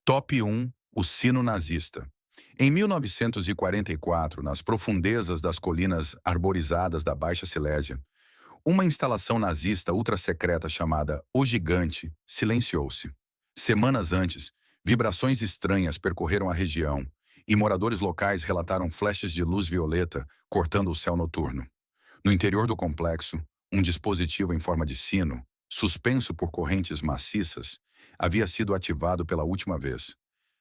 Top 1. O sino nazista. Em 1944, nas profundezas das colinas arborizadas da Baixa Silésia, uma instalação nazista ultrasecreta chamada O Gigante silenciou-se. Semanas antes, vibrações estranhas percorreram a região e moradores locais relataram flechas de luz violeta cortando o céu noturno. No interior do complexo, um dispositivo em forma de sino, suspenso por correntes maciças, havia sido ativado pela última vez.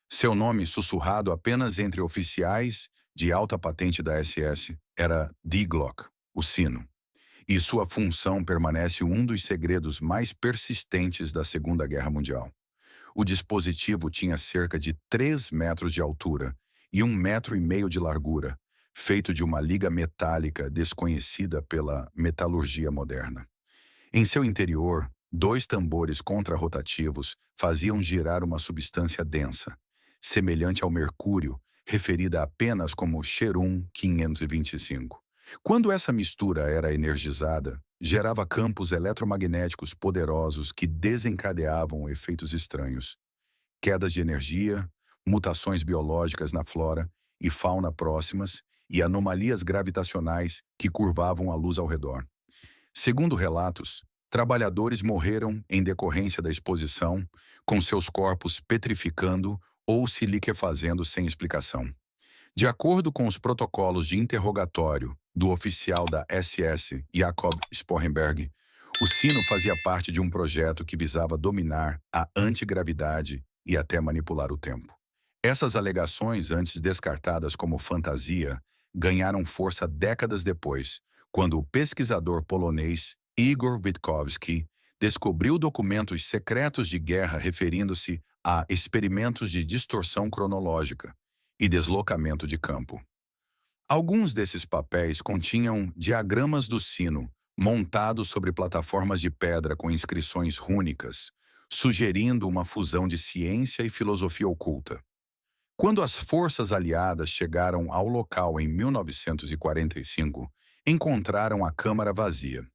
Seu nome, sussurrado apenas entre oficiais de alta patente da SS, era Die Glock, o sino. E sua função permanece um dos segredos mais persistentes da Segunda Guerra Mundial. O dispositivo tinha cerca de 3 metros de altura e 1,5 metros de largura, feito de uma liga metálica desconhecida pela metalurgia moderna. Em seu interior, 2 tambores contrarrotativos faziam girar uma substância densa, semelhante ao mercúrio, referida apenas como Xerum 525. Quando essa mistura era energizada, gerava campos eletromagnéticos poderosos que desencadeavam efeitos estranhos. Quedas de energia, mutações biológicas na flora e fauna próximas e anomalias gravitacionais que curvavam a luz ao redor. Segundo relatos, trabalhadores morreram em decorrência da exposição, com seus corpos petrificando ou se liquefazendo sem explicação. De acordo com os protocolos de interrogatório do oficial da SS, Jakob Sporrenberg, o sino fazia parte de um projeto que visava dominar a antigravidade e até manipular o tempo. Essas alegações, antes descartadas como fantasia, ganharam força décadas depois, quando o pesquisador polonês Igor Witkowski descobriu documentos secretos de guerra referindo-se a experimentos de distorção cronológica e deslocamento de campo. Alguns desses papéis continham diagramas do sino, montados sobre plataformas de pedra com inscrições rúnicas, sugerindo uma fusão de ciência e filosofia oculta. Quando as forças aliadas chegaram ao local em 1945, encontraram a câmara vazia.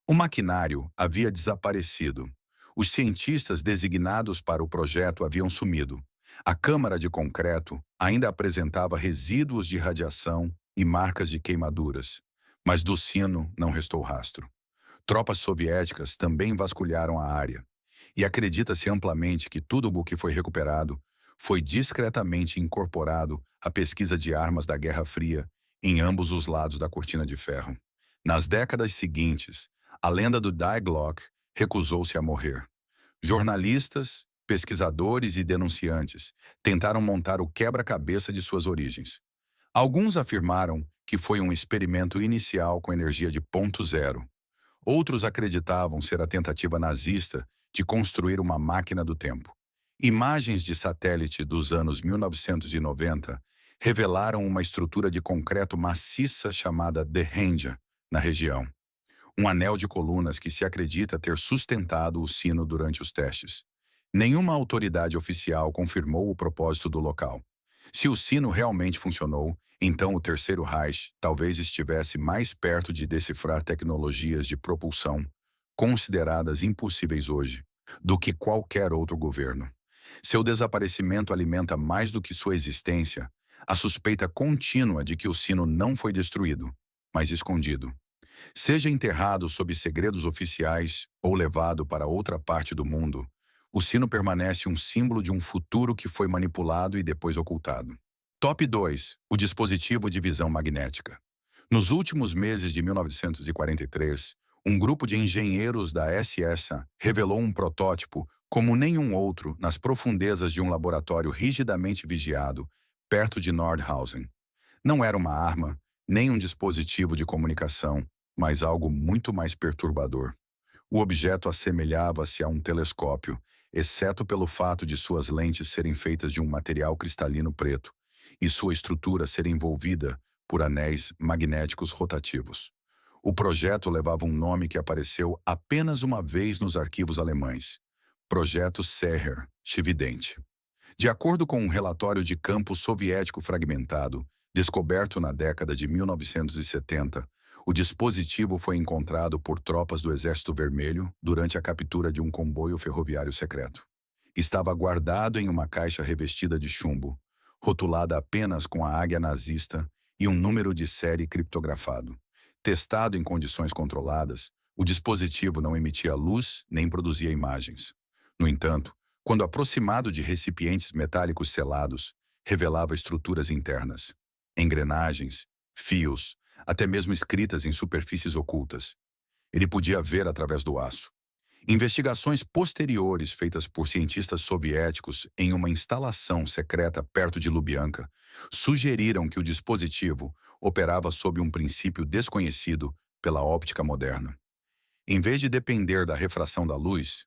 O maquinário havia desaparecido. Os cientistas designados para o projeto haviam sumido. A câmara de concreto ainda apresentava resíduos de radiação e marcas de queimaduras, mas do sino não restou rastro. Tropas soviéticas também vasculharam a área, e acredita-se amplamente que tudo o que foi recuperado foi discretamente incorporado à pesquisa de armas da Guerra Fria em ambos os lados da cortina de ferro. Nas décadas seguintes, a lenda do Die Glock recusou-se a morrer. Jornalistas, pesquisadores e denunciantes tentaram montar o quebra-cabeça de suas origens. Alguns afirmaram que foi um experimento inicial com energia de ponto zero. Outros acreditavam ser a tentativa nazista de construir uma máquina do tempo. Imagens de satélite dos anos 1990 revelaram uma estrutura de concreto maciça chamada The Henge na região. Um anel de colunas que se acredita ter sustentado o sino durante os testes. Nenhuma autoridade oficial confirmou o propósito do local. Se o sino realmente funcionou, então o Terceiro Reich talvez estivesse mais perto de decifrar tecnologias de propulsão, consideradas impossíveis hoje, do que qualquer outro governo. Seu desaparecimento alimenta mais do que sua existência a suspeita contínua de que o sino não foi destruído, mas escondido. Seja enterrado sob segredos oficiais ou levado para outra parte do mundo, o sino permanece um símbolo de um futuro que foi manipulado e depois ocultado. Top 2. O dispositivo de visão magnética. Nos últimos meses de 1943, um grupo de engenheiros da SS revelou um protótipo como nenhum outro nas profundezas de um laboratório rigidamente vigiado, perto de Nordhausen. Não era uma arma, nem um dispositivo de comunicação, mas algo muito mais perturbador. O objeto assemelhava-se a um telescópio, exceto pelo fato de suas lentes serem feitas de um material cristalino preto e sua estrutura ser envolvida por anéis magnéticos rotativos. O projeto levava um nome que apareceu apenas uma vez nos arquivos alemães: Projeto Serra-Chividente. De acordo com um relatório de campo soviético fragmentado, descoberto na década de 1970, o dispositivo foi encontrado por tropas do Exército Vermelho durante a captura de um comboio ferroviário secreto. Estava guardado em uma caixa revestida de chumbo, rotulada apenas com a águia nazista e um número de série criptografado. Testado em condições controladas, o dispositivo não emitia luz nem produzia imagens. No entanto, quando aproximado de recipientes metálicos selados, revelava estruturas internas, engrenagens, fios, até mesmo escritas em superfícies ocultas. Ele podia ver através do aço. Investigações posteriores feitas por cientistas soviéticos em uma instalação secreta perto de Lubyanka sugeriram que o dispositivo operava sob um princípio desconhecido pela óptica moderna. Em vez de depender da refração da luz,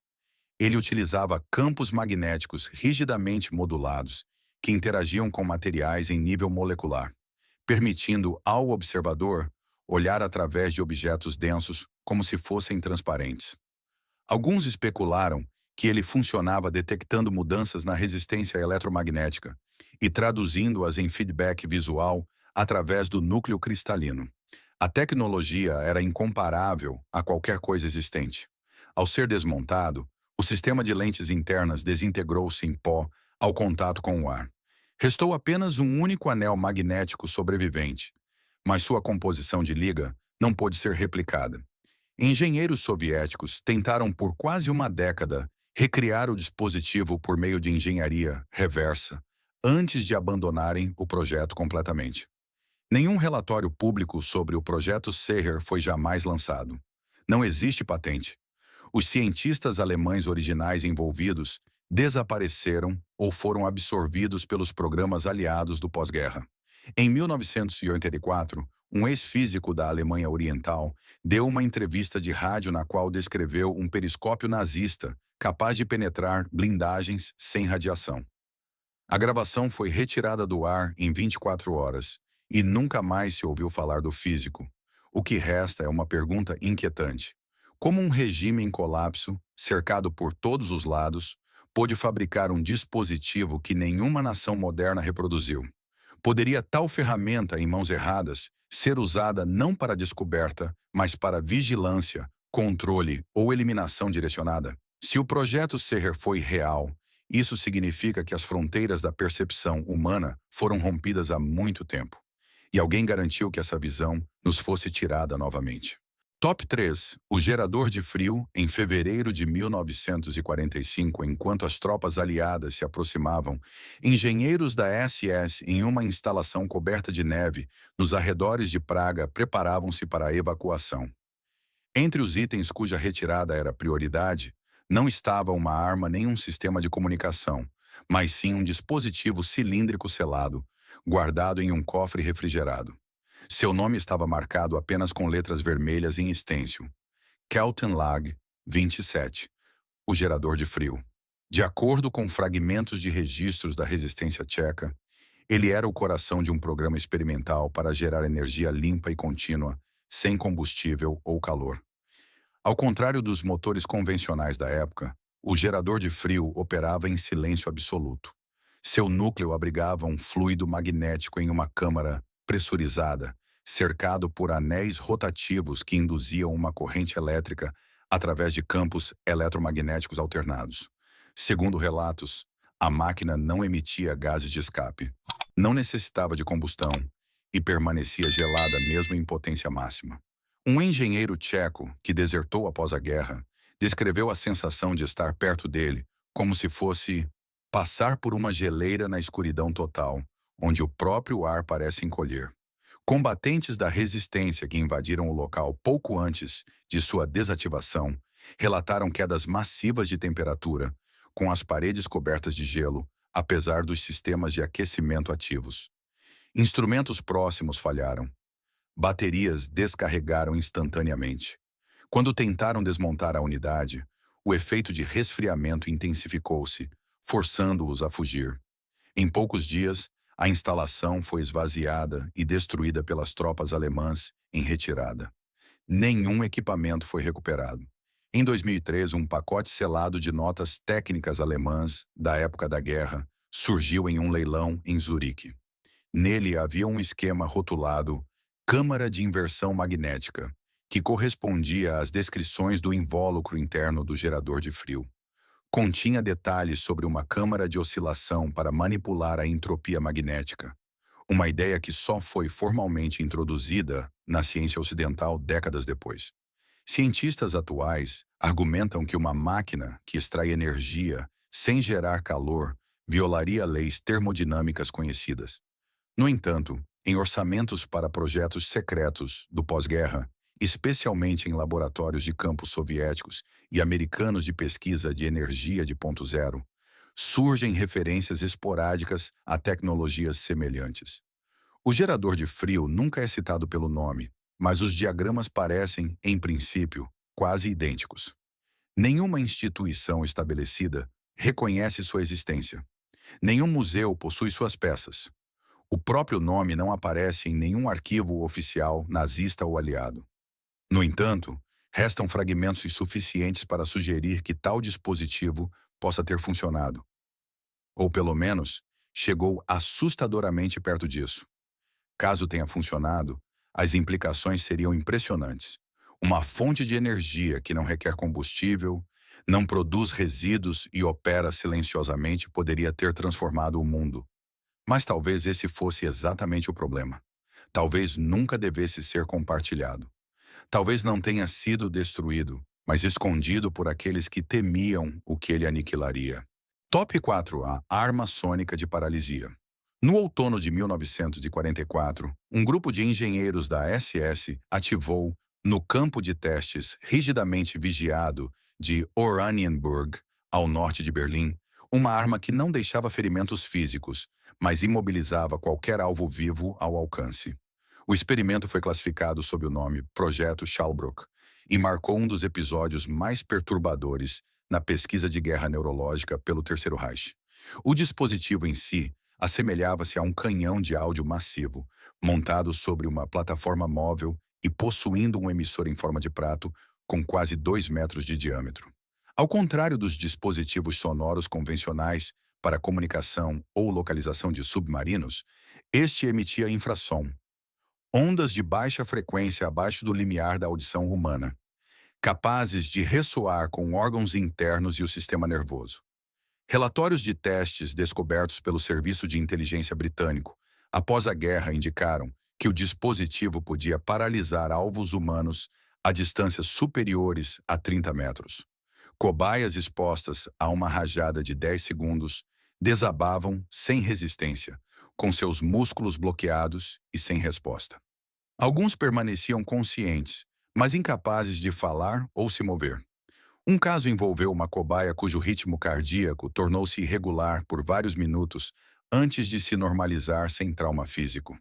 ele utilizava campos magnéticos rigidamente modulados que interagiam com materiais em nível molecular, permitindo ao observador olhar através de objetos densos como se fossem transparentes. Alguns especularam que ele funcionava detectando mudanças na resistência eletromagnética e traduzindo-as em feedback visual através do núcleo cristalino. A tecnologia era incomparável a qualquer coisa existente. Ao ser desmontado, o sistema de lentes internas desintegrou-se em pó ao contato com o ar. Restou apenas um único anel magnético sobrevivente, mas sua composição de liga não pôde ser replicada. Engenheiros soviéticos tentaram por quase uma década recriar o dispositivo por meio de engenharia reversa, antes de abandonarem o projeto completamente. Nenhum relatório público sobre o projeto Seher foi jamais lançado. Não existe patente. Os cientistas alemães originais envolvidos desapareceram ou foram absorvidos pelos programas aliados do pós-guerra. Em 1984, um ex-físico da Alemanha Oriental deu uma entrevista de rádio na qual descreveu um periscópio nazista capaz de penetrar blindagens sem radiação. A gravação foi retirada do ar em 24 horas e nunca mais se ouviu falar do físico. O que resta é uma pergunta inquietante. Como um regime em colapso, cercado por todos os lados, pôde fabricar um dispositivo que nenhuma nação moderna reproduziu? Poderia tal ferramenta, em mãos erradas, ser usada não para descoberta, mas para vigilância, controle ou eliminação direcionada? Se o projeto Seher foi real, isso significa que as fronteiras da percepção humana foram rompidas há muito tempo. E alguém garantiu que essa visão nos fosse tirada novamente. Top 3. O gerador de frio, em fevereiro de 1945, enquanto as tropas aliadas se aproximavam, engenheiros da SS em uma instalação coberta de neve nos arredores de Praga preparavam-se para a evacuação. Entre os itens cuja retirada era prioridade, não estava uma arma nem um sistema de comunicação, mas sim um dispositivo cilíndrico selado, guardado em um cofre refrigerado. Seu nome estava marcado apenas com letras vermelhas em estêncil. Keltenlag 27, o gerador de frio. De acordo com fragmentos de registros da resistência tcheca, ele era o coração de um programa experimental para gerar energia limpa e contínua, sem combustível ou calor. Ao contrário dos motores convencionais da época, o gerador de frio operava em silêncio absoluto. Seu núcleo abrigava um fluido magnético em uma câmara pressurizada, cercado por anéis rotativos que induziam uma corrente elétrica através de campos eletromagnéticos alternados. Segundo relatos, a máquina não emitia gases de escape, não necessitava de combustão e permanecia gelada mesmo em potência máxima. Um engenheiro tcheco que desertou após a guerra descreveu a sensação de estar perto dele como se fosse passar por uma geleira na escuridão total, onde o próprio ar parece encolher. Combatentes da resistência que invadiram o local pouco antes de sua desativação relataram quedas massivas de temperatura, com as paredes cobertas de gelo, apesar dos sistemas de aquecimento ativos. Instrumentos próximos falharam. Baterias descarregaram instantaneamente. Quando tentaram desmontar a unidade, o efeito de resfriamento intensificou-se, forçando-os a fugir. Em poucos dias, a instalação foi esvaziada e destruída pelas tropas alemãs em retirada. Nenhum equipamento foi recuperado. Em 2003, um pacote selado de notas técnicas alemãs da época da guerra surgiu em um leilão em Zurique. Nele havia um esquema rotulado Câmara de Inversão Magnética, que correspondia às descrições do invólucro interno do gerador de frio. Continha detalhes sobre uma câmara de oscilação para manipular a entropia magnética, uma ideia que só foi formalmente introduzida na ciência ocidental décadas depois. Cientistas atuais argumentam que uma máquina que extrai energia sem gerar calor violaria leis termodinâmicas conhecidas. No entanto, em orçamentos para projetos secretos do pós-guerra, especialmente em laboratórios de campos soviéticos e americanos de pesquisa de energia de ponto zero, surgem referências esporádicas a tecnologias semelhantes. O gerador de frio nunca é citado pelo nome, mas os diagramas parecem, em princípio, quase idênticos. Nenhuma instituição estabelecida reconhece sua existência. Nenhum museu possui suas peças. O próprio nome não aparece em nenhum arquivo oficial nazista ou aliado. No entanto, restam fragmentos insuficientes para sugerir que tal dispositivo possa ter funcionado. Ou pelo menos, chegou assustadoramente perto disso. Caso tenha funcionado, as implicações seriam impressionantes. Uma fonte de energia que não requer combustível, não produz resíduos e opera silenciosamente poderia ter transformado o mundo. Mas talvez esse fosse exatamente o problema. Talvez nunca devesse ser compartilhado. Talvez não tenha sido destruído, mas escondido por aqueles que temiam o que ele aniquilaria. Top 4A Arma Sônica de Paralisia. No outono de 1944, um grupo de engenheiros da SS ativou, no campo de testes rigidamente vigiado de Oranienburg, ao norte de Berlim, uma arma que não deixava ferimentos físicos, mas imobilizava qualquer alvo vivo ao alcance. O experimento foi classificado sob o nome Projeto Schallbrook e marcou um dos episódios mais perturbadores na pesquisa de guerra neurológica pelo Terceiro Reich. O dispositivo em si assemelhava-se a um canhão de áudio massivo, montado sobre uma plataforma móvel e possuindo um emissor em forma de prato com quase 2 metros de diâmetro. Ao contrário dos dispositivos sonoros convencionais para comunicação ou localização de submarinos, este emitia infrassom, ondas de baixa frequência abaixo do limiar da audição humana, capazes de ressoar com órgãos internos e o sistema nervoso. Relatórios de testes descobertos pelo Serviço de Inteligência Britânico após a guerra indicaram que o dispositivo podia paralisar alvos humanos a distâncias superiores a 30 metros. Cobaias expostas a uma rajada de 10 segundos desabavam sem resistência, com seus músculos bloqueados e sem resposta. Alguns permaneciam conscientes, mas incapazes de falar ou se mover. Um caso envolveu uma cobaia cujo ritmo cardíaco tornou-se irregular por vários minutos antes de se normalizar sem trauma físico.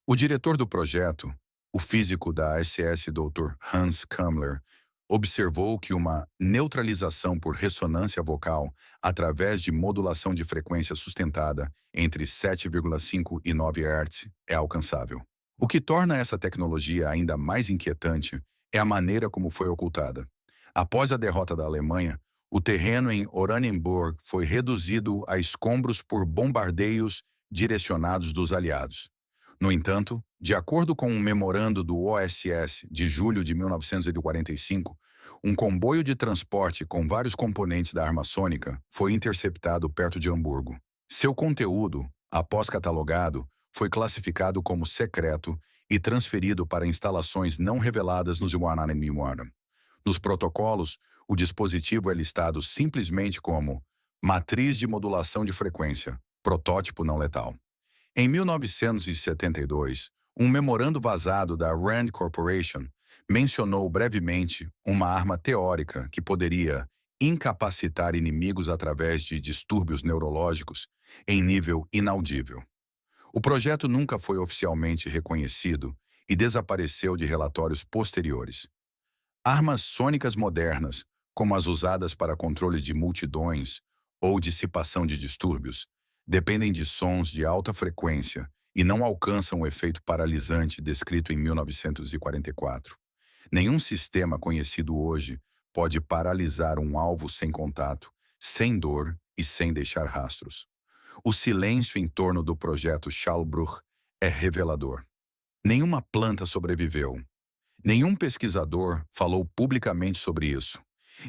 O diretor do projeto, o físico da SS Dr. Hans Kammler, observou que uma neutralização por ressonância vocal através de modulação de frequência sustentada entre 7,5 e 9 Hz é alcançável. O que torna essa tecnologia ainda mais inquietante é a maneira como foi ocultada. Após a derrota da Alemanha, o terreno em Oranienburg foi reduzido a escombros por bombardeios direcionados dos aliados. No entanto, de acordo com um memorando do OSS de julho de 1945, um comboio de transporte com vários componentes da arma sônica foi interceptado perto de Hamburgo. Seu conteúdo, após catalogado, foi classificado como secreto e transferido para instalações não reveladas nos Oranienburg. Nos protocolos, o dispositivo é listado simplesmente como matriz de modulação de frequência, protótipo não letal. Em 1972, um memorando vazado da Rand Corporation mencionou brevemente uma arma teórica que poderia incapacitar inimigos através de distúrbios neurológicos em nível inaudível. O projeto nunca foi oficialmente reconhecido e desapareceu de relatórios posteriores. Armas sônicas modernas, como as usadas para controle de multidões ou dissipação de distúrbios, dependem de sons de alta frequência e não alcançam o efeito paralisante descrito em 1944. Nenhum sistema conhecido hoje pode paralisar um alvo sem contato, sem dor e sem deixar rastros. O silêncio em torno do projeto Schallbrook é revelador. Nenhuma planta sobreviveu. Nenhum pesquisador falou publicamente sobre isso,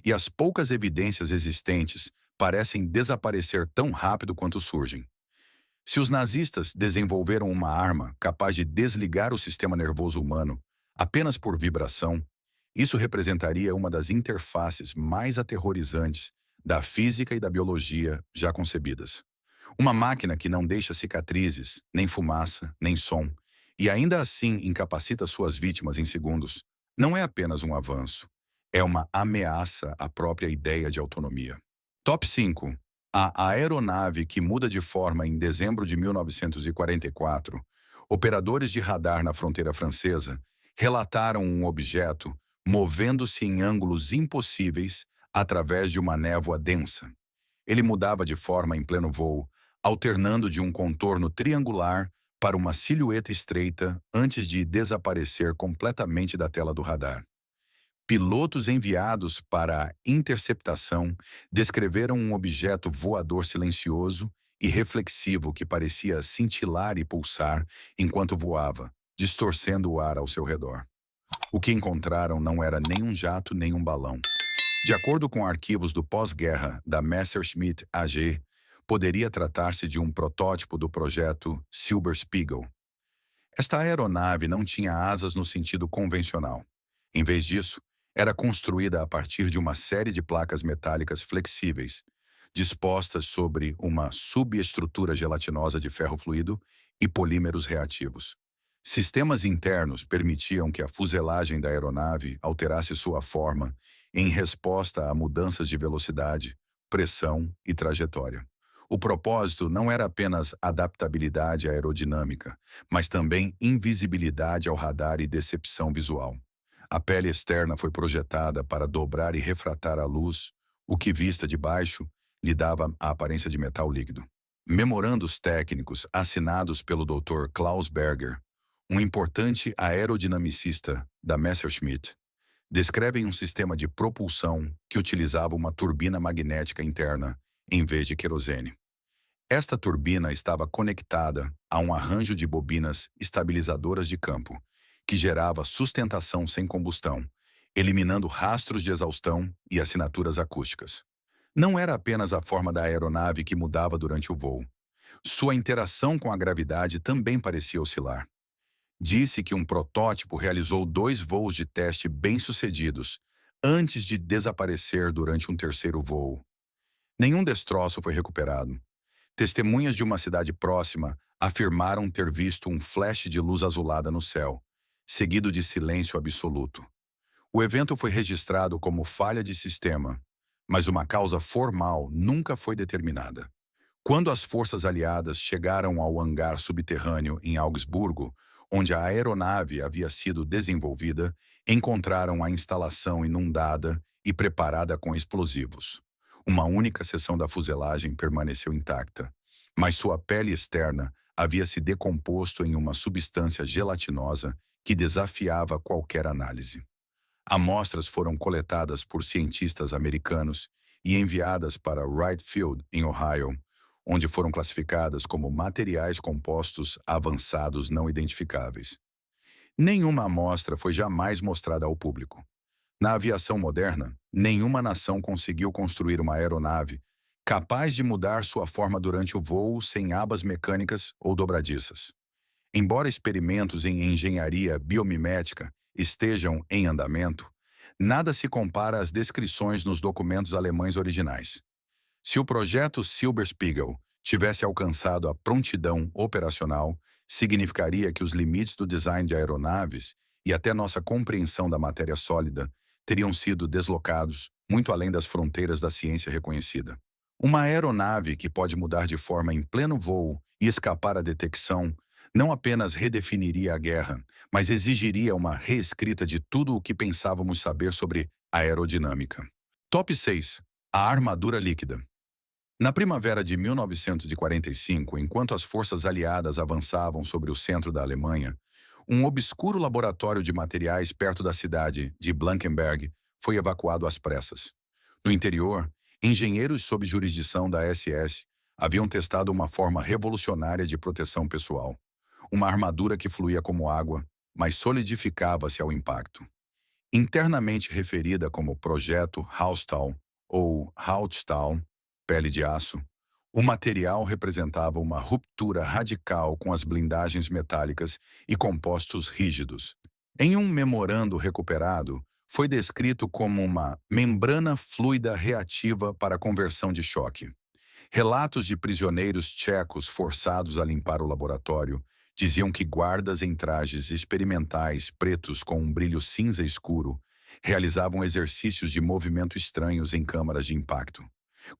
e as poucas evidências existentes parecem desaparecer tão rápido quanto surgem. Se os nazistas desenvolveram uma arma capaz de desligar o sistema nervoso humano apenas por vibração, isso representaria uma das interfaces mais aterrorizantes da física e da biologia já concebidas. Uma máquina que não deixa cicatrizes, nem fumaça, nem som, e ainda assim incapacita suas vítimas em segundos, não é apenas um avanço, é uma ameaça à própria ideia de autonomia. Top 5. A aeronave que muda de forma em dezembro de 1944, operadores de radar na fronteira francesa relataram um objeto movendo-se em ângulos impossíveis através de uma névoa densa. Ele mudava de forma em pleno voo, alternando de um contorno triangular para uma silhueta estreita antes de desaparecer completamente da tela do radar. Pilotos enviados para a interceptação descreveram um objeto voador silencioso e reflexivo que parecia cintilar e pulsar enquanto voava, distorcendo o ar ao seu redor. O que encontraram não era nem um jato nem um balão. De acordo com arquivos do pós-guerra da Messerschmitt AG, poderia tratar-se de um protótipo do projeto Silber Spiegel. Esta aeronave não tinha asas no sentido convencional. Em vez disso, era construída a partir de uma série de placas metálicas flexíveis, dispostas sobre uma subestrutura gelatinosa de ferro fluido e polímeros reativos. Sistemas internos permitiam que a fuselagem da aeronave alterasse sua forma em resposta a mudanças de velocidade, pressão e trajetória. O propósito não era apenas adaptabilidade aerodinâmica, mas também invisibilidade ao radar e decepção visual. A pele externa foi projetada para dobrar e refratar a luz, o que, vista de baixo, lhe dava a aparência de metal líquido. Memorandos técnicos assinados pelo Dr. Klaus Berger, um importante aerodinamicista da Messerschmitt, descrevem um sistema de propulsão que utilizava uma turbina magnética interna em vez de querosene. Esta turbina estava conectada a um arranjo de bobinas estabilizadoras de campo, que gerava sustentação sem combustão, eliminando rastros de exaustão e assinaturas acústicas. Não era apenas a forma da aeronave que mudava durante o voo. Sua interação com a gravidade também parecia oscilar. Disse que um protótipo realizou 2 voos de teste bem-sucedidos antes de desaparecer durante um terceiro voo. Nenhum destroço foi recuperado. Testemunhas de uma cidade próxima afirmaram ter visto um flash de luz azulada no céu, seguido de silêncio absoluto. O evento foi registrado como falha de sistema, mas uma causa formal nunca foi determinada. Quando as forças aliadas chegaram ao hangar subterrâneo em Augsburgo, onde a aeronave havia sido desenvolvida, encontraram a instalação inundada e preparada com explosivos. Uma única seção da fuselagem permaneceu intacta, mas sua pele externa havia se decomposto em uma substância gelatinosa que desafiava qualquer análise. Amostras foram coletadas por cientistas americanos e enviadas para Wright Field, em Ohio, onde foram classificadas como materiais compostos avançados não identificáveis. Nenhuma amostra foi jamais mostrada ao público. Na aviação moderna, nenhuma nação conseguiu construir uma aeronave capaz de mudar sua forma durante o voo sem abas mecânicas ou dobradiças. Embora experimentos em engenharia biomimética estejam em andamento, nada se compara às descrições nos documentos alemães originais. Se o projeto Silberspiegel tivesse alcançado a prontidão operacional, significaria que os limites do design de aeronaves e até nossa compreensão da matéria sólida teriam sido deslocados muito além das fronteiras da ciência reconhecida. Uma aeronave que pode mudar de forma em pleno voo e escapar à detecção não apenas redefiniria a guerra, mas exigiria uma reescrita de tudo o que pensávamos saber sobre aerodinâmica. Top 6. A armadura líquida. Na primavera de 1945, enquanto as forças aliadas avançavam sobre o centro da Alemanha, um obscuro laboratório de materiais perto da cidade de Blankenberg foi evacuado às pressas. No interior, engenheiros sob jurisdição da SS haviam testado uma forma revolucionária de proteção pessoal. Uma armadura que fluía como água, mas solidificava-se ao impacto. Internamente referida como Projeto Haustal ou Hautstahl, pele de aço, o material representava uma ruptura radical com as blindagens metálicas e compostos rígidos. Em um memorando recuperado, foi descrito como uma membrana fluida reativa para conversão de choque. Relatos de prisioneiros tchecos forçados a limpar o laboratório diziam que guardas em trajes experimentais pretos com um brilho cinza escuro realizavam exercícios de movimento estranhos em câmaras de impacto.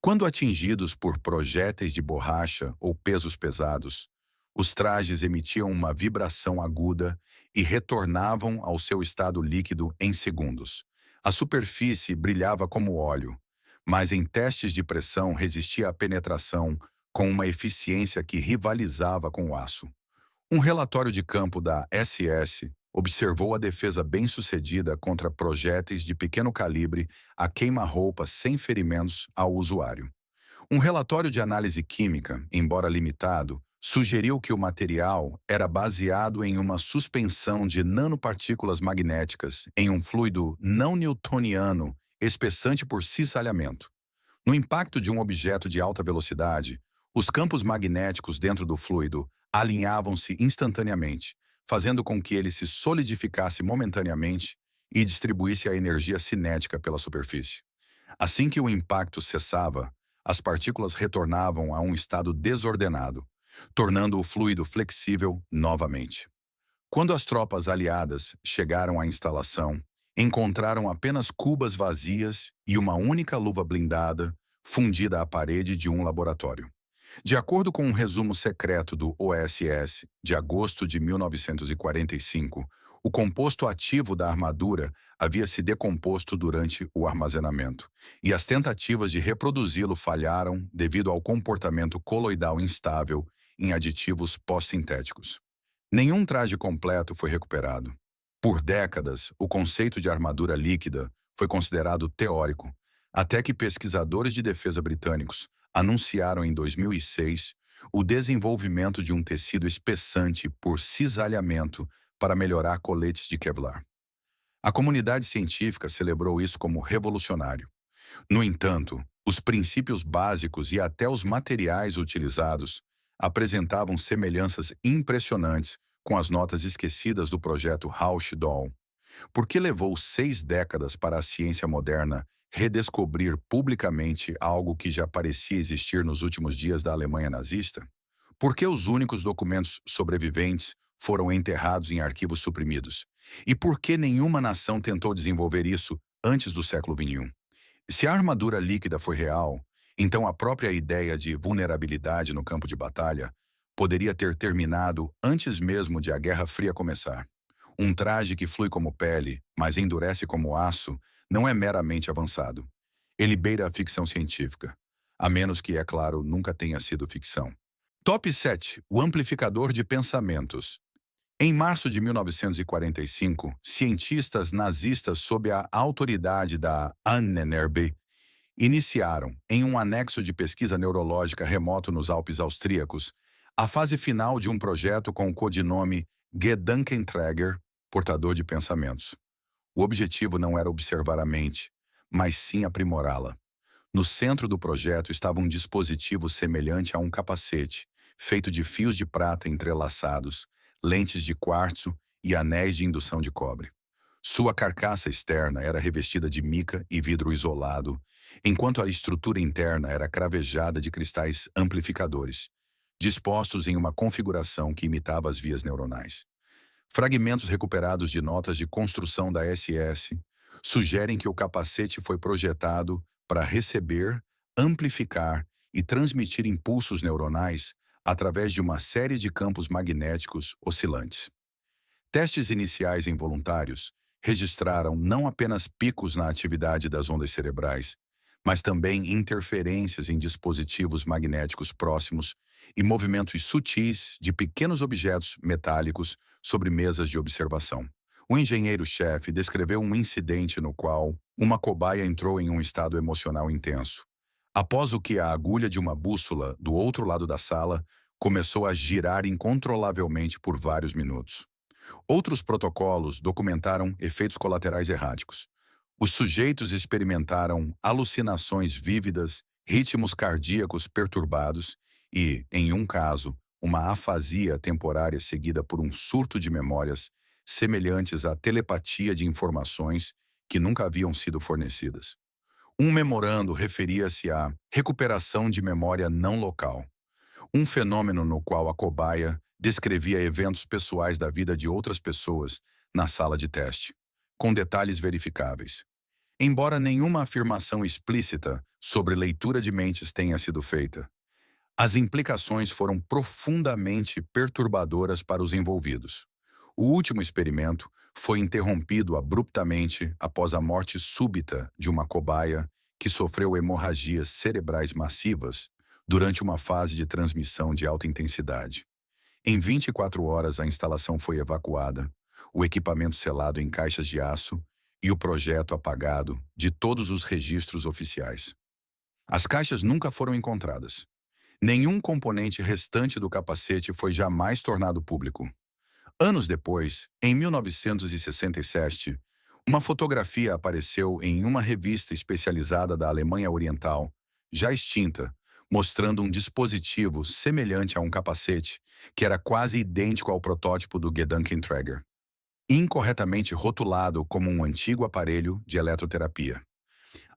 Quando atingidos por projéteis de borracha ou pesos pesados, os trajes emitiam uma vibração aguda e retornavam ao seu estado líquido em segundos. A superfície brilhava como óleo, mas em testes de pressão resistia à penetração com uma eficiência que rivalizava com o aço. Um relatório de campo da SS observou a defesa bem-sucedida contra projéteis de pequeno calibre a queima-roupa sem ferimentos ao usuário. Um relatório de análise química, embora limitado, sugeriu que o material era baseado em uma suspensão de nanopartículas magnéticas em um fluido não newtoniano espessante por cisalhamento. No impacto de um objeto de alta velocidade, os campos magnéticos dentro do fluido alinhavam-se instantaneamente, fazendo com que ele se solidificasse momentaneamente e distribuísse a energia cinética pela superfície. Assim que o impacto cessava, as partículas retornavam a um estado desordenado, tornando o fluido flexível novamente. Quando as tropas aliadas chegaram à instalação, encontraram apenas cubas vazias e uma única luva blindada fundida à parede de um laboratório. De acordo com um resumo secreto do OSS, de agosto de 1945, o composto ativo da armadura havia se decomposto durante o armazenamento, e as tentativas de reproduzi-lo falharam devido ao comportamento coloidal instável em aditivos pós-sintéticos. Nenhum traje completo foi recuperado. Por décadas, o conceito de armadura líquida foi considerado teórico, até que pesquisadores de defesa britânicos anunciaram em 2006 o desenvolvimento de um tecido espessante por cisalhamento para melhorar coletes de Kevlar. A comunidade científica celebrou isso como revolucionário. No entanto, os princípios básicos e até os materiais utilizados apresentavam semelhanças impressionantes com as notas esquecidas do projeto Rausch-Doll. Por que levou 6 décadas para a ciência moderna redescobrir publicamente algo que já parecia existir nos últimos dias da Alemanha nazista? Por que os únicos documentos sobreviventes foram enterrados em arquivos suprimidos? E por que nenhuma nação tentou desenvolver isso antes do século XXI? Se a armadura líquida foi real, então a própria ideia de vulnerabilidade no campo de batalha poderia ter terminado antes mesmo de a Guerra Fria começar. Um traje que flui como pele, mas endurece como aço, não é meramente avançado. Ele beira a ficção científica, a menos que, é claro, nunca tenha sido ficção. Top 7. O amplificador de pensamentos. Em março de 1945, cientistas nazistas sob a autoridade da ANNRB iniciaram, em um anexo de pesquisa neurológica remoto nos Alpes austríacos, a fase final de um projeto com o codinome Gedankenträger, portador de pensamentos. O objetivo não era observar a mente, mas sim aprimorá-la. No centro do projeto estava um dispositivo semelhante a um capacete, feito de fios de prata entrelaçados, lentes de quartzo e anéis de indução de cobre. Sua carcaça externa era revestida de mica e vidro isolado, enquanto a estrutura interna era cravejada de cristais amplificadores, dispostos em uma configuração que imitava as vias neuronais. Fragmentos recuperados de notas de construção da SS sugerem que o capacete foi projetado para receber, amplificar e transmitir impulsos neuronais através de uma série de campos magnéticos oscilantes. Testes iniciais em voluntários registraram não apenas picos na atividade das ondas cerebrais, mas também interferências em dispositivos magnéticos próximos e movimentos sutis de pequenos objetos metálicos sobre mesas de observação. O engenheiro-chefe descreveu um incidente no qual uma cobaia entrou em um estado emocional intenso, após o que a agulha de uma bússola do outro lado da sala começou a girar incontrolavelmente por vários minutos. Outros protocolos documentaram efeitos colaterais erráticos. Os sujeitos experimentaram alucinações vívidas ritmos cardíacos perturbados e, em um caso, uma afasia temporária seguida por um surto de memórias semelhantes à telepatia de informações que nunca haviam sido fornecidas. Um memorando referia-se à recuperação de memória não local, um fenômeno no qual a cobaia descrevia eventos pessoais da vida de outras pessoas na sala de teste, com detalhes verificáveis. Embora nenhuma afirmação explícita sobre leitura de mentes tenha sido feita, as implicações foram profundamente perturbadoras para os envolvidos. O último experimento foi interrompido abruptamente após a morte súbita de uma cobaia que sofreu hemorragias cerebrais massivas durante uma fase de transmissão de alta intensidade. Em 24 horas, a instalação foi evacuada, o equipamento selado em caixas de aço e o projeto apagado de todos os registros oficiais. As caixas nunca foram encontradas. Nenhum componente restante do capacete foi jamais tornado público. Anos depois, em 1967, uma fotografia apareceu em uma revista especializada da Alemanha Oriental, já extinta, mostrando um dispositivo semelhante a um capacete, que era quase idêntico ao protótipo do Gedankenträger, incorretamente rotulado como um antigo aparelho de eletroterapia.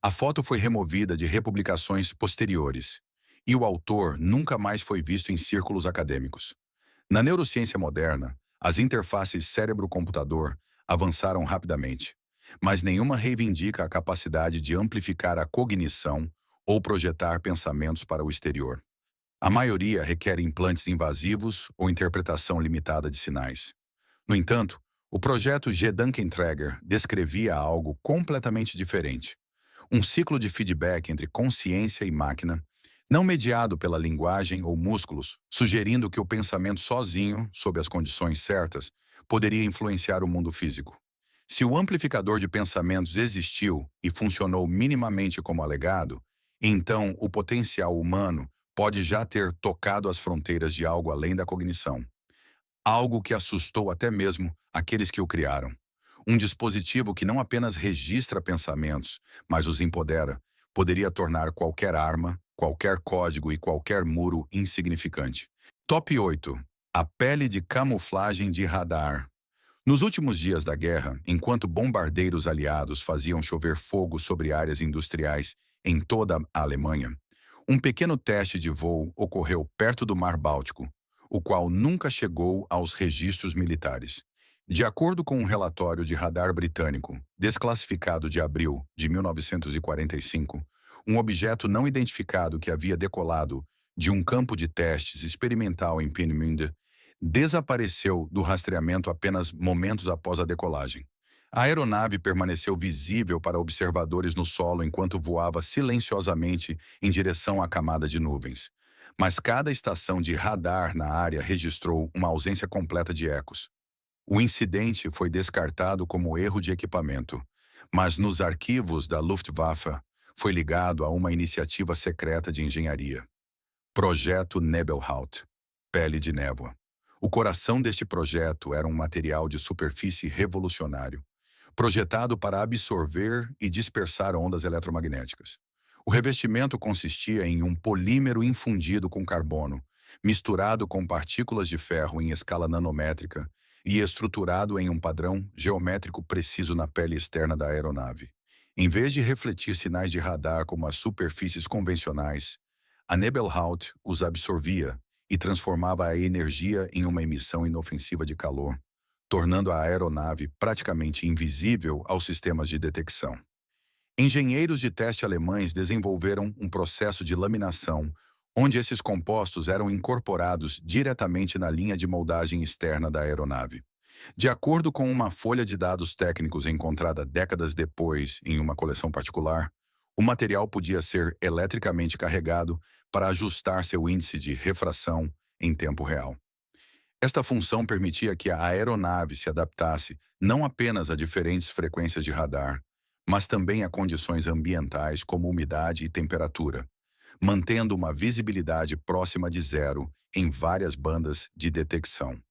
A foto foi removida de republicações posteriores, e o autor nunca mais foi visto em círculos acadêmicos. Na neurociência moderna, as interfaces cérebro-computador avançaram rapidamente, mas nenhuma reivindica a capacidade de amplificar a cognição ou projetar pensamentos para o exterior. A maioria requer implantes invasivos ou interpretação limitada de sinais. No entanto, o projeto Gedankenträger descrevia algo completamente diferente. Um ciclo de feedback entre consciência e máquina, não mediado pela linguagem ou músculos, sugerindo que o pensamento sozinho, sob as condições certas, poderia influenciar o mundo físico. Se o amplificador de pensamentos existiu e funcionou minimamente como alegado, então o potencial humano pode já ter tocado as fronteiras de algo além da cognição. Algo que assustou até mesmo aqueles que o criaram. Um dispositivo que não apenas registra pensamentos, mas os empodera, poderia tornar qualquer arma, qualquer código e qualquer muro insignificante. Top 8. A pele de camuflagem de radar. Nos últimos dias da guerra, enquanto bombardeiros aliados faziam chover fogo sobre áreas industriais em toda a Alemanha, um pequeno teste de voo ocorreu perto do Mar Báltico, o qual nunca chegou aos registros militares. De acordo com um relatório de radar britânico, desclassificado de abril de 1945, um objeto não identificado que havia decolado de um campo de testes experimental em Peenemünde desapareceu do rastreamento apenas momentos após a decolagem. A aeronave permaneceu visível para observadores no solo enquanto voava silenciosamente em direção à camada de nuvens. Mas cada estação de radar na área registrou uma ausência completa de ecos. O incidente foi descartado como erro de equipamento, mas nos arquivos da Luftwaffe foi ligado a uma iniciativa secreta de engenharia. Projeto Nebelhaut, pele de névoa. O coração deste projeto era um material de superfície revolucionário, projetado para absorver e dispersar ondas eletromagnéticas. O revestimento consistia em um polímero infundido com carbono, misturado com partículas de ferro em escala nanométrica e estruturado em um padrão geométrico preciso na pele externa da aeronave. Em vez de refletir sinais de radar como as superfícies convencionais, a Nebelhaut os absorvia e transformava a energia em uma emissão inofensiva de calor, tornando a aeronave praticamente invisível aos sistemas de detecção. Engenheiros de teste alemães desenvolveram um processo de laminação, onde esses compostos eram incorporados diretamente na linha de moldagem externa da aeronave. De acordo com uma folha de dados técnicos encontrada décadas depois em uma coleção particular, o material podia ser eletricamente carregado para ajustar seu índice de refração em tempo real. Esta função permitia que a aeronave se adaptasse não apenas a diferentes frequências de radar, mas também a condições ambientais como umidade e temperatura, mantendo uma visibilidade próxima de zero em várias bandas de detecção.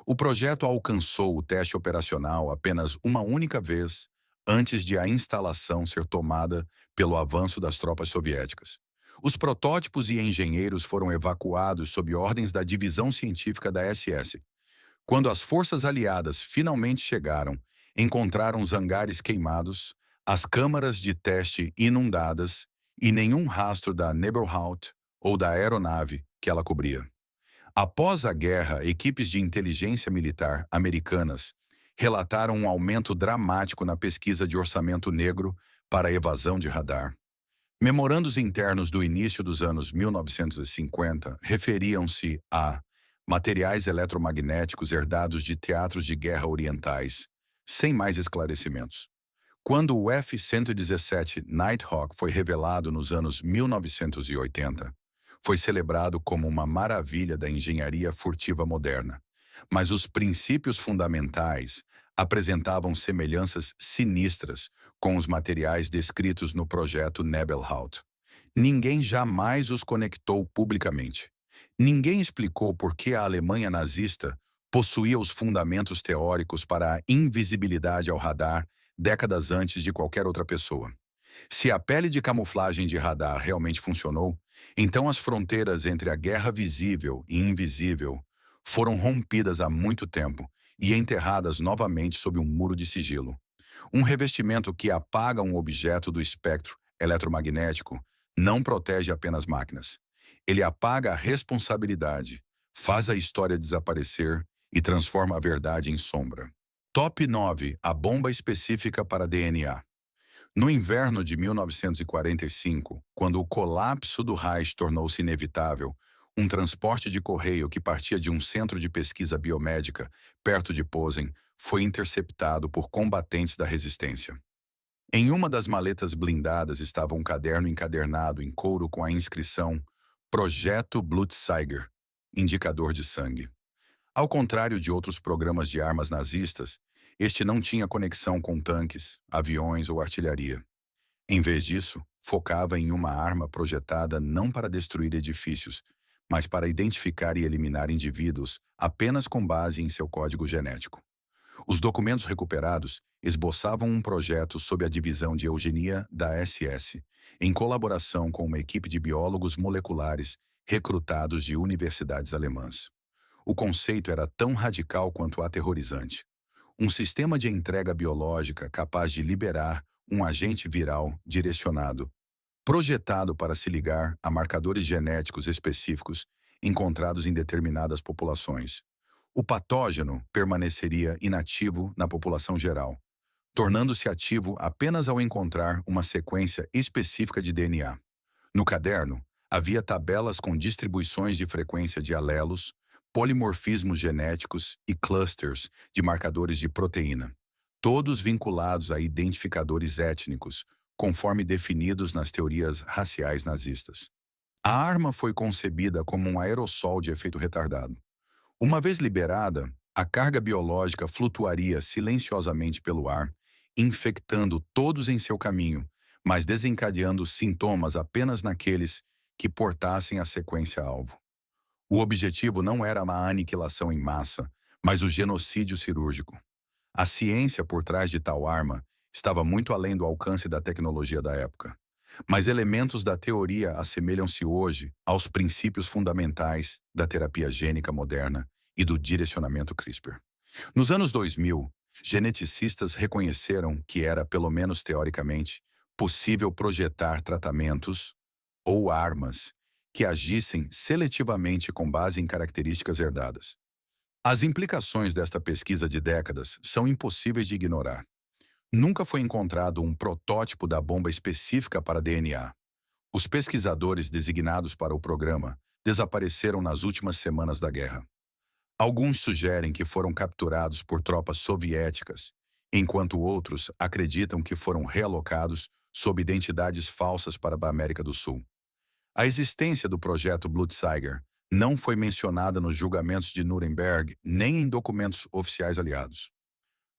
O projeto alcançou o teste operacional apenas uma única vez antes de a instalação ser tomada pelo avanço das tropas soviéticas. Os protótipos e engenheiros foram evacuados sob ordens da divisão científica da SS. Quando as forças aliadas finalmente chegaram, encontraram os hangares queimados, as câmaras de teste inundadas e nenhum rastro da Nebelhaut ou da aeronave que ela cobria. Após a guerra, equipes de inteligência militar americanas relataram um aumento dramático na pesquisa de orçamento negro para a evasão de radar. Memorandos internos do início dos anos 1950 referiam-se a materiais eletromagnéticos herdados de teatros de guerra orientais, sem mais esclarecimentos. Quando o F-117 Nighthawk foi revelado nos anos 1980, foi celebrado como uma maravilha da engenharia furtiva moderna. Mas os princípios fundamentais apresentavam semelhanças sinistras com os materiais descritos no projeto Nebelhaut. Ninguém jamais os conectou publicamente. Ninguém explicou por que a Alemanha nazista possuía os fundamentos teóricos para a invisibilidade ao radar décadas antes de qualquer outra pessoa. Se a pele de camuflagem de radar realmente funcionou, então as fronteiras entre a guerra visível e invisível foram rompidas há muito tempo e enterradas novamente sob um muro de sigilo. Um revestimento que apaga um objeto do espectro eletromagnético não protege apenas máquinas. Ele apaga a responsabilidade, faz a história desaparecer e transforma a verdade em sombra. Top 9. A bomba específica para DNA. No inverno de 1945, quando o colapso do Reich tornou-se inevitável, um transporte de correio que partia de um centro de pesquisa biomédica perto de Posen foi interceptado por combatentes da resistência. Em uma das maletas blindadas estava um caderno encadernado em couro com a inscrição Projeto Blutsauger, indicador de sangue. Ao contrário de outros programas de armas nazistas, este não tinha conexão com tanques, aviões ou artilharia. Em vez disso, focava em uma arma projetada não para destruir edifícios, mas para identificar e eliminar indivíduos apenas com base em seu código genético. Os documentos recuperados esboçavam um projeto sob a divisão de eugenia da SS, em colaboração com uma equipe de biólogos moleculares recrutados de universidades alemãs. O conceito era tão radical quanto aterrorizante. Um sistema de entrega biológica capaz de liberar um agente viral direcionado, projetado para se ligar a marcadores genéticos específicos encontrados em determinadas populações. O patógeno permaneceria inativo na população geral, tornando-se ativo apenas ao encontrar uma sequência específica de DNA. No caderno, havia tabelas com distribuições de frequência de alelos, polimorfismos genéticos e clusters de marcadores de proteína, todos vinculados a identificadores étnicos, conforme definidos nas teorias raciais nazistas. A arma foi concebida como um aerossol de efeito retardado. Uma vez liberada, a carga biológica flutuaria silenciosamente pelo ar, infectando todos em seu caminho, mas desencadeando sintomas apenas naqueles que portassem a sequência-alvo. O objetivo não era a aniquilação em massa, mas o genocídio cirúrgico. A ciência por trás de tal arma estava muito além do alcance da tecnologia da época. Mas elementos da teoria assemelham-se hoje aos princípios fundamentais da terapia gênica moderna e do direcionamento CRISPR. Nos anos 2000, geneticistas reconheceram que era, pelo menos teoricamente, possível projetar tratamentos ou armas que agissem seletivamente com base em características herdadas. As implicações desta pesquisa de décadas são impossíveis de ignorar. Nunca foi encontrado um protótipo da bomba específica para DNA. Os pesquisadores designados para o programa desapareceram nas últimas semanas da guerra. Alguns sugerem que foram capturados por tropas soviéticas, enquanto outros acreditam que foram realocados sob identidades falsas para a América do Sul. A existência do projeto Blutsauger não foi mencionada nos julgamentos de Nuremberg nem em documentos oficiais aliados.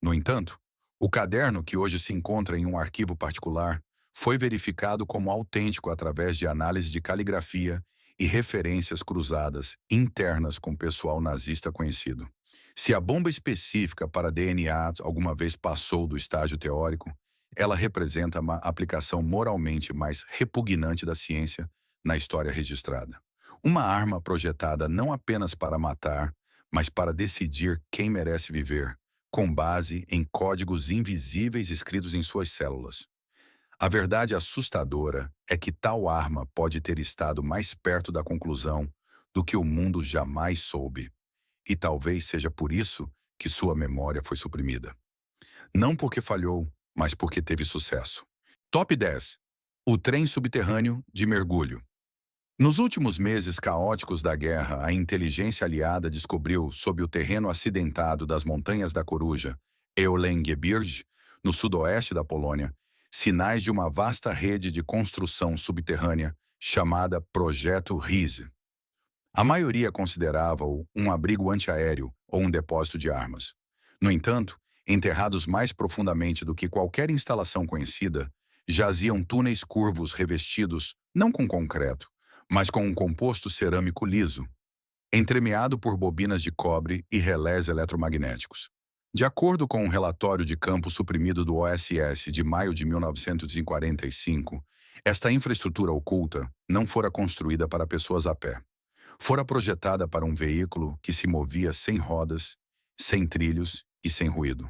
No entanto, o caderno, que hoje se encontra em um arquivo particular, foi verificado como autêntico através de análise de caligrafia e referências cruzadas internas com pessoal nazista conhecido. Se a bomba específica para DNA alguma vez passou do estágio teórico, ela representa uma aplicação moralmente mais repugnante da ciência na história registrada. Uma arma projetada não apenas para matar, mas para decidir quem merece viver, com base em códigos invisíveis escritos em suas células. A verdade assustadora é que tal arma pode ter estado mais perto da conclusão do que o mundo jamais soube. E talvez seja por isso que sua memória foi suprimida. Não porque falhou, mas porque teve sucesso. Top 10. O trem subterrâneo de mergulho. Nos últimos meses caóticos da guerra, a inteligência aliada descobriu, sob o terreno acidentado das Montanhas da Coruja, Eulengebirge, no sudoeste da Polônia, sinais de uma vasta rede de construção subterrânea chamada Projeto Rise. A maioria considerava-o um abrigo antiaéreo ou um depósito de armas. No entanto, enterrados mais profundamente do que qualquer instalação conhecida, jaziam túneis curvos revestidos, não com concreto, mas com um composto cerâmico liso, entremeado por bobinas de cobre e relés eletromagnéticos. De acordo com um relatório de campo suprimido do OSS de maio de 1945, esta infraestrutura oculta não fora construída para pessoas a pé. Fora projetada para um veículo que se movia sem rodas, sem trilhos e sem ruído.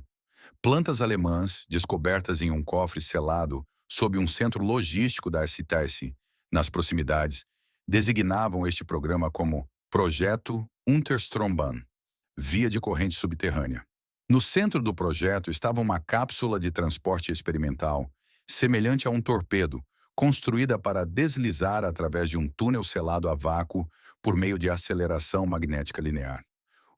Plantas alemãs, descobertas em um cofre selado sob um centro logístico da STS, nas proximidades, designavam este programa como Projeto Unterstrombahn, via de corrente subterrânea. No centro do projeto estava uma cápsula de transporte experimental, semelhante a um torpedo, construída para deslizar através de um túnel selado a vácuo por meio de aceleração magnética linear.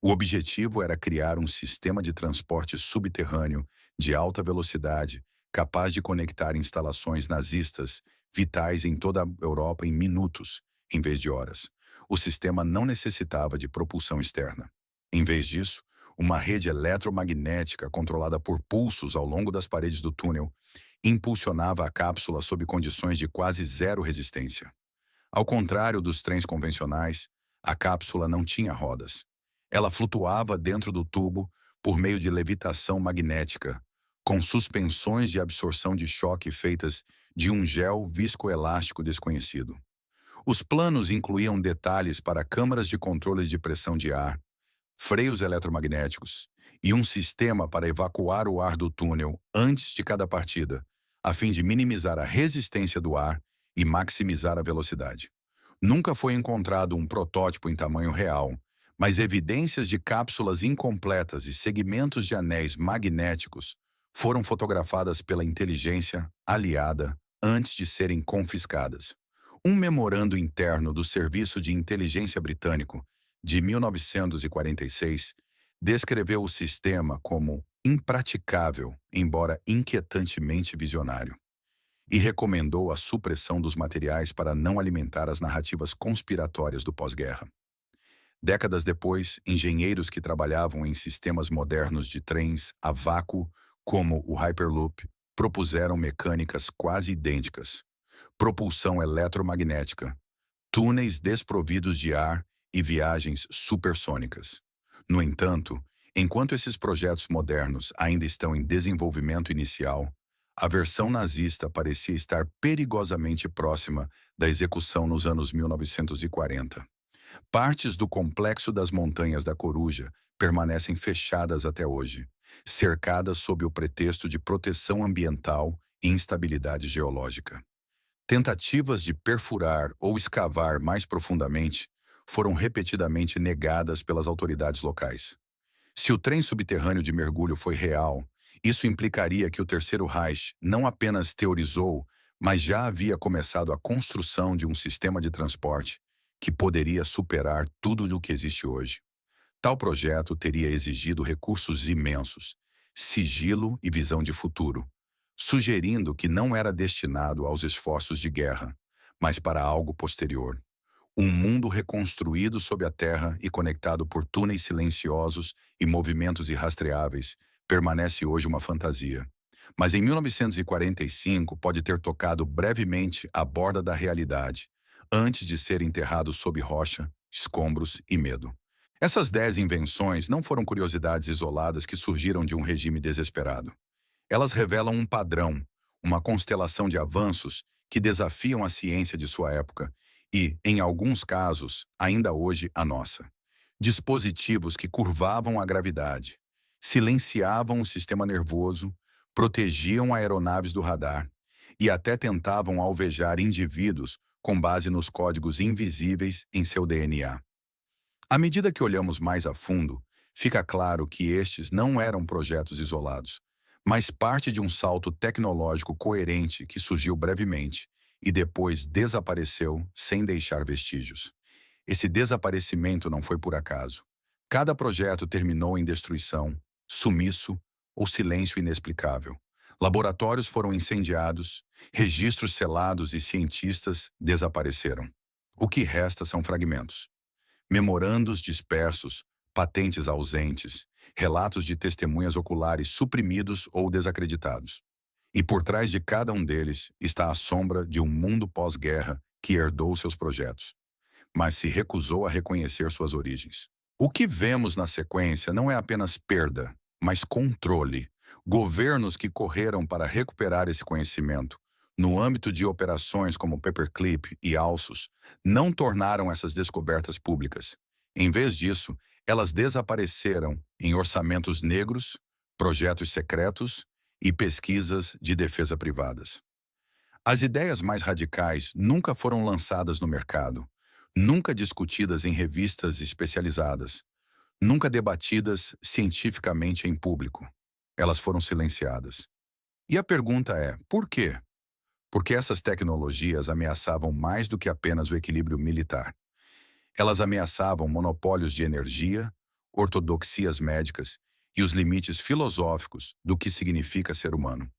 O objetivo era criar um sistema de transporte subterrâneo de alta velocidade, capaz de conectar instalações nazistas vitais em toda a Europa em minutos, em vez de horas. O sistema não necessitava de propulsão externa. Em vez disso, uma rede eletromagnética controlada por pulsos ao longo das paredes do túnel impulsionava a cápsula sob condições de quase zero resistência. Ao contrário dos trens convencionais, a cápsula não tinha rodas. Ela flutuava dentro do tubo por meio de levitação magnética, com suspensões de absorção de choque feitas de um gel viscoelástico desconhecido. Os planos incluíam detalhes para câmaras de controle de pressão de ar, freios eletromagnéticos e um sistema para evacuar o ar do túnel antes de cada partida, a fim de minimizar a resistência do ar e maximizar a velocidade. Nunca foi encontrado um protótipo em tamanho real, mas evidências de cápsulas incompletas e segmentos de anéis magnéticos foram fotografadas pela inteligência aliada antes de serem confiscadas. Um memorando interno do Serviço de Inteligência Britânico, de 1946, descreveu o sistema como impraticável, embora inquietantemente visionário, e recomendou a supressão dos materiais para não alimentar as narrativas conspiratórias do pós-guerra. Décadas depois, engenheiros que trabalhavam em sistemas modernos de trens a vácuo, como o Hyperloop, propuseram mecânicas quase idênticas: propulsão eletromagnética, túneis desprovidos de ar e viagens supersônicas. No entanto, enquanto esses projetos modernos ainda estão em desenvolvimento inicial, a versão nazista parecia estar perigosamente próxima da execução nos anos 1940. Partes do complexo das Montanhas da Coruja permanecem fechadas até hoje, cercadas sob o pretexto de proteção ambiental e instabilidade geológica. Tentativas de perfurar ou escavar mais profundamente foram repetidamente negadas pelas autoridades locais. Se o trem subterrâneo de mergulho foi real, isso implicaria que o Terceiro Reich não apenas teorizou, mas já havia começado a construção de um sistema de transporte que poderia superar tudo o que existe hoje. Tal projeto teria exigido recursos imensos, sigilo e visão de futuro, sugerindo que não era destinado aos esforços de guerra, mas para algo posterior. Um mundo reconstruído sob a terra e conectado por túneis silenciosos e movimentos irrastreáveis permanece hoje uma fantasia. Mas em 1945 pode ter tocado brevemente a borda da realidade, antes de ser enterrado sob rocha, escombros e medo. Essas 10 invenções não foram curiosidades isoladas que surgiram de um regime desesperado. Elas revelam um padrão, uma constelação de avanços que desafiam a ciência de sua época e, em alguns casos, ainda hoje a nossa. Dispositivos que curvavam a gravidade, silenciavam o sistema nervoso, protegiam aeronaves do radar e até tentavam alvejar indivíduos com base nos códigos invisíveis em seu DNA. À medida que olhamos mais a fundo, fica claro que estes não eram projetos isolados, mas parte de um salto tecnológico coerente que surgiu brevemente e depois desapareceu sem deixar vestígios. Esse desaparecimento não foi por acaso. Cada projeto terminou em destruição, sumiço ou silêncio inexplicável. Laboratórios foram incendiados, registros selados e cientistas desapareceram. O que resta são fragmentos. Memorandos dispersos, patentes ausentes, relatos de testemunhas oculares suprimidos ou desacreditados. E por trás de cada um deles está a sombra de um mundo pós-guerra que herdou seus projetos, mas se recusou a reconhecer suas origens. O que vemos na sequência não é apenas perda, mas controle. Governos que correram para recuperar esse conhecimento, no âmbito de operações como Paperclip e Alsos, não tornaram essas descobertas públicas. Em vez disso, elas desapareceram em orçamentos negros, projetos secretos e pesquisas de defesa privadas. As ideias mais radicais nunca foram lançadas no mercado, nunca discutidas em revistas especializadas, nunca debatidas cientificamente em público. Elas foram silenciadas. E a pergunta é, por quê? Porque essas tecnologias ameaçavam mais do que apenas o equilíbrio militar. Elas ameaçavam monopólios de energia, ortodoxias médicas e os limites filosóficos do que significa ser humano.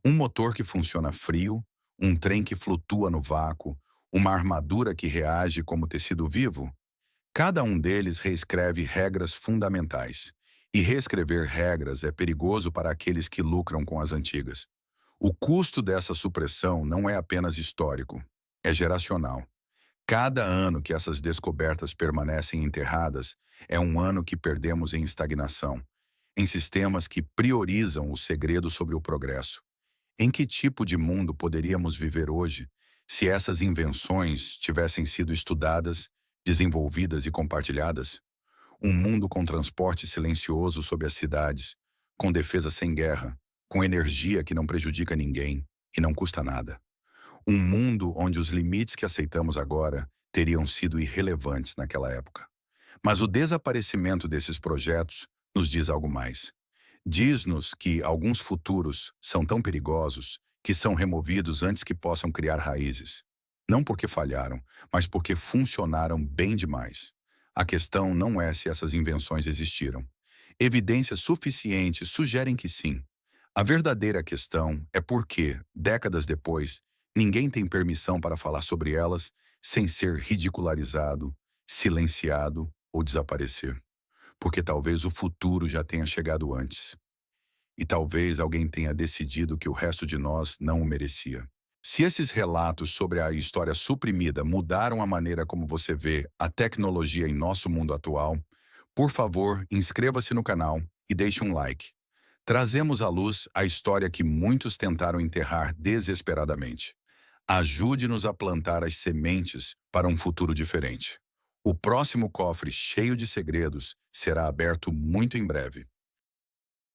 Um motor que funciona frio, um trem que flutua no vácuo, uma armadura que reage como tecido vivo? Cada um deles reescreve regras fundamentais. E reescrever regras é perigoso para aqueles que lucram com as antigas. O custo dessa supressão não é apenas histórico, é geracional. Cada ano que essas descobertas permanecem enterradas é um ano que perdemos em estagnação, em sistemas que priorizam o segredo sobre o progresso. Em que tipo de mundo poderíamos viver hoje se essas invenções tivessem sido estudadas, desenvolvidas e compartilhadas? Um mundo com transporte silencioso sobre as cidades, com defesa sem guerra, com energia que não prejudica ninguém e não custa nada. Um mundo onde os limites que aceitamos agora teriam sido irrelevantes naquela época. Mas o desaparecimento desses projetos nos diz algo mais. Diz-nos que alguns futuros são tão perigosos que são removidos antes que possam criar raízes. Não porque falharam, mas porque funcionaram bem demais. A questão não é se essas invenções existiram. Evidências suficientes sugerem que sim. A verdadeira questão é por que, décadas depois, ninguém tem permissão para falar sobre elas sem ser ridicularizado, silenciado ou desaparecer. Porque talvez o futuro já tenha chegado antes. E talvez alguém tenha decidido que o resto de nós não o merecia. Se esses relatos sobre a história suprimida mudaram a maneira como você vê a tecnologia em nosso mundo atual, por favor, inscreva-se no canal e deixe um like. Trazemos à luz a história que muitos tentaram enterrar desesperadamente. Ajude-nos a plantar as sementes para um futuro diferente. O próximo cofre cheio de segredos será aberto muito em breve.